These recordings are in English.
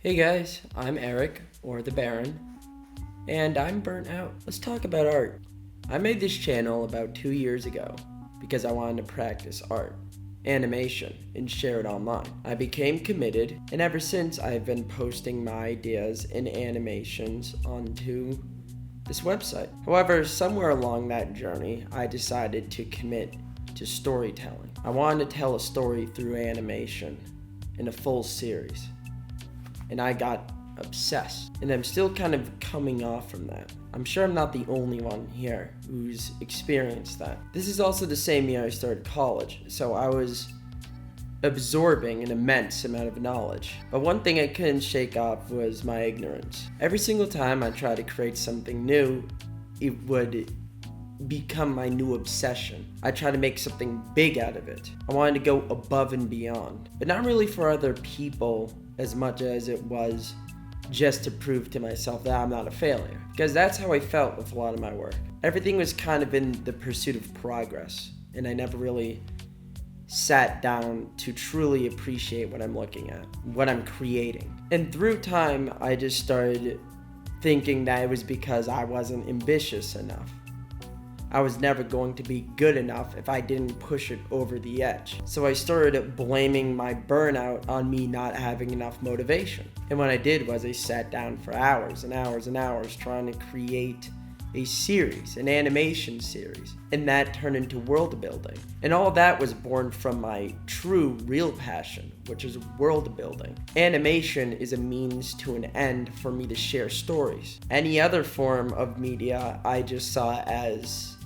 Hey guys, I'm Eric, or the Baron, and I'm burnt out. Let's talk about art. I made this channel about 2 years ago because I wanted to practice art, animation, and share it online. I became committed, and ever since I've been posting my ideas and animations onto this website. However, somewhere along that journey, I decided to commit to storytelling. I wanted to tell a story through animation in a full series. And I got obsessed. And I'm still kind of coming off from that. I'm sure I'm not the only one here who's experienced that. This is also the same year I started college, so I was absorbing an immense amount of knowledge. But one thing I couldn't shake off was my ignorance. Every single time I tried to create something new, it would become my new obsession. I tried to make something big out of it. I wanted to go above and beyond, but not really for other people as much as it was just to prove to myself that I'm not a failure. Because that's how I felt with a lot of my work. Everything was kind of in the pursuit of progress, and I never really sat down to truly appreciate what I'm looking at, what I'm creating. And through time, I just started thinking that it was because I wasn't ambitious enough. I was never going to be good enough if I didn't push it over the edge. So I started blaming my burnout on me not having enough motivation. And what I did was I sat down for hours and hours and hours trying to create a series, an animation series. And that turned into world building. And all of that was born from my true, real passion, which is world building. Animation is a means to an end for me to share stories. Any other form of media I just saw as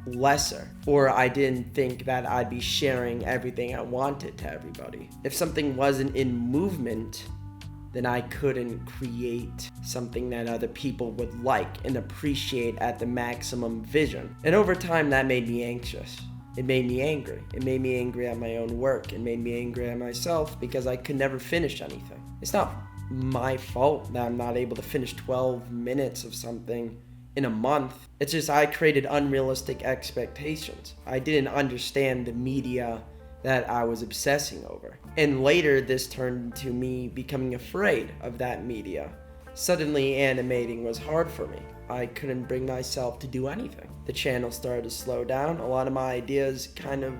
lesser, or I didn't think that I'd be sharing everything I wanted to everybody. If something wasn't in movement, then I couldn't create something that other people would like and appreciate at the maximum vision. And over time, that made me anxious. It made me angry. It made me angry at my own work. It made me angry at myself because I could never finish anything. It's not my fault that I'm not able to finish 12 minutes of something in a month. It's just I created unrealistic expectations. I didn't understand the media that I was obsessing over. And later this turned into me becoming afraid of that media. Suddenly animating was hard for me. I couldn't bring myself to do anything. The channel started to slow down. A lot of my ideas kind of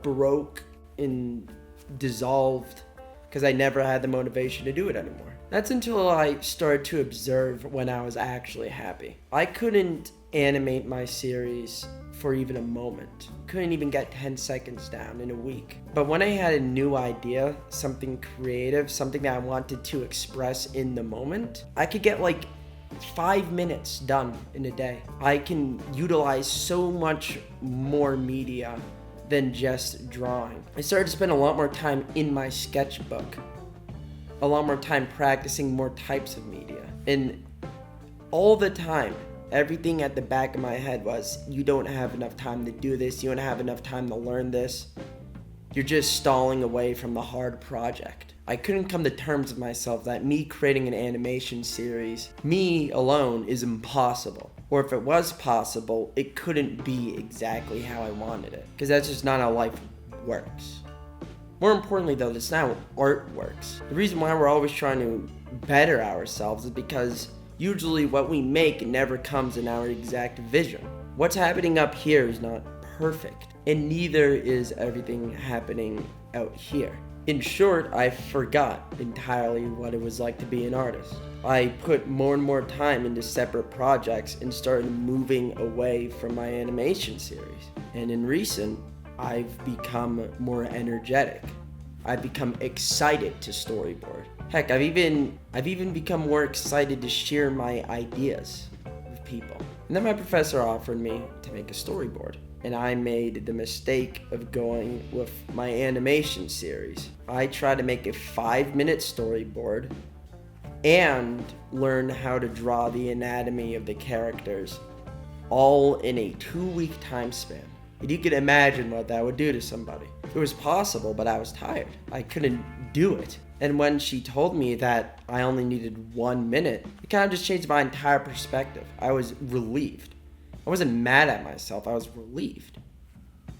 broke and dissolved because I never had the motivation to do it anymore. That's until I started to observe when I was actually happy. I couldn't animate my series for even a moment. Couldn't even get 10 seconds down in a week. But when I had a new idea, something creative, something that I wanted to express in the moment, I could get like 5 minutes done in a day. I can utilize so much more media than just drawing. I started to spend a lot more time in my sketchbook, a lot more time practicing more types of media. And all the time, everything at the back of my head was, you don't have enough time to do this, you don't have enough time to learn this. You're just stalling away from the hard project. I couldn't come to terms with myself that me creating an animation series, me alone, is impossible. Or if it was possible, it couldn't be exactly how I wanted it. Because that's just not how life works. More importantly though, that's not how art works. The reason why we're always trying to better ourselves is because usually what we make never comes in our exact vision. What's happening up here is not perfect, and neither is everything happening out here. In short, I forgot entirely what it was like to be an artist. I put more and more time into separate projects and started moving away from my animation series. And in recent, I've become more energetic. I've become excited to storyboard. Heck, I've even become more excited to share my ideas with people. And then my professor offered me to make a storyboard. And I made the mistake of going with my animation series. I tried to make a 5-minute storyboard and learn how to draw the anatomy of the characters all in a 2-week time span. And you can imagine what that would do to somebody. It was possible, but I was tired. I couldn't do it. And when she told me that I only needed 1 minute, it kind of just changed my entire perspective. I was relieved. I wasn't mad at myself, I was relieved.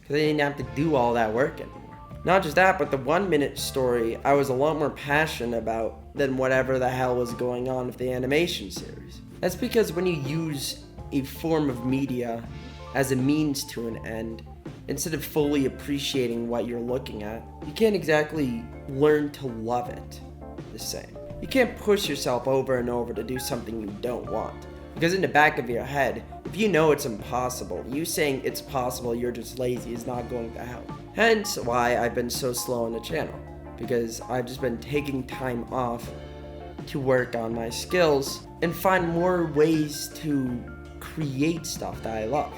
Because I didn't have to do all that work anymore. Not just that, but the 1 minute story I was a lot more passionate about than whatever the hell was going on with the animation series. That's because when you use a form of media as a means to an end, instead of fully appreciating what you're looking at, you can't exactly learn to love it the same. You can't push yourself over and over to do something you don't want. Because in the back of your head, if you know it's impossible, you saying it's possible, you're just lazy is not going to help. Hence why I've been so slow on the channel. Because I've just been taking time off to work on my skills and find more ways to create stuff that I love.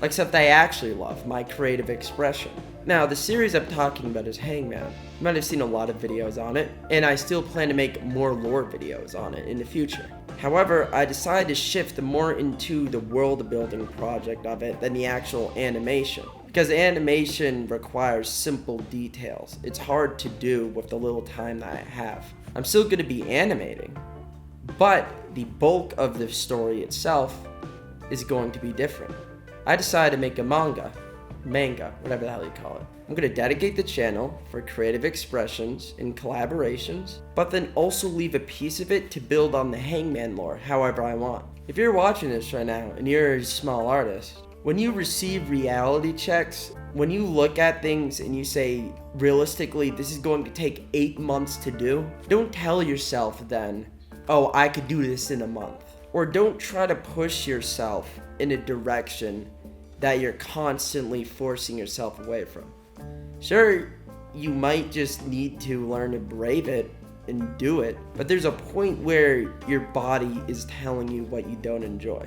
Like stuff that I actually love, my creative expression. Now, the series I'm talking about is Hangman. You might have seen a lot of videos on it, and I still plan to make more lore videos on it in the future. However, I decided to shift more into the world building project of it than the actual animation. Because animation requires simple details. It's hard to do with the little time that I have. I'm still going to be animating, but the bulk of the story itself is going to be different. I decided to make a manga, whatever the hell you call it. I'm going to dedicate the channel for creative expressions and collaborations, but then also leave a piece of it to build on the Hangman lore however I want. If you're watching this right now and you're a small artist, when you receive reality checks, when you look at things and you say, realistically, this is going to take 8 months to do, don't tell yourself then, oh, I could do this in a month. Or don't try to push yourself in a direction that you're constantly forcing yourself away from. Sure, you might just need to learn to brave it and do it, but there's a point where your body is telling you what you don't enjoy.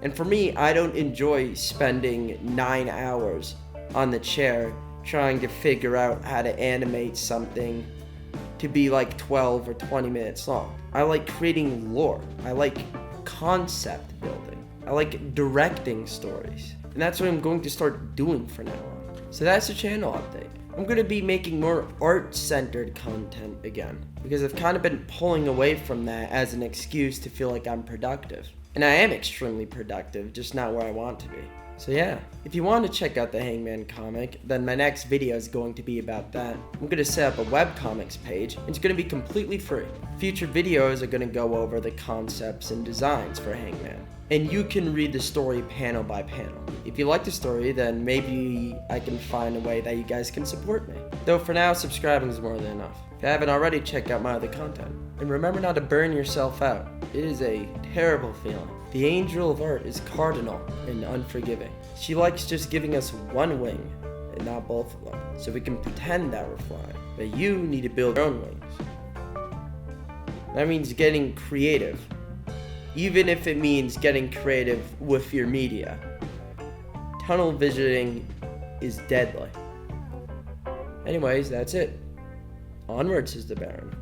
And for me, I don't enjoy spending 9 hours on the chair trying to figure out how to animate something to be like 12 or 20 minutes long. I like creating lore. I like concept building. I like directing stories. And that's what I'm going to start doing from now on. So that's the channel update. I'm going to be making more art-centered content again, because I've kind of been pulling away from that as an excuse to feel like I'm productive. And I am extremely productive, just not where I want to be. So yeah, if you want to check out the Hangman comic, then my next video is going to be about that. I'm going to set up a webcomics page, and it's going to be completely free. Future videos are going to go over the concepts and designs for Hangman. And you can read the story panel by panel. If you like the story, then maybe I can find a way that you guys can support me. Though for now, subscribing is more than enough. If you haven't already, check out my other content. And remember not to burn yourself out. It is a terrible feeling. The angel of art is cardinal and unforgiving. She likes just giving us one wing and not both of them, so we can pretend that we're flying. But you need to build your own wings. That means getting creative, even if it means getting creative with your media. Tunnel visioning is deadly. Anyways, that's it. Onwards, says the Baron.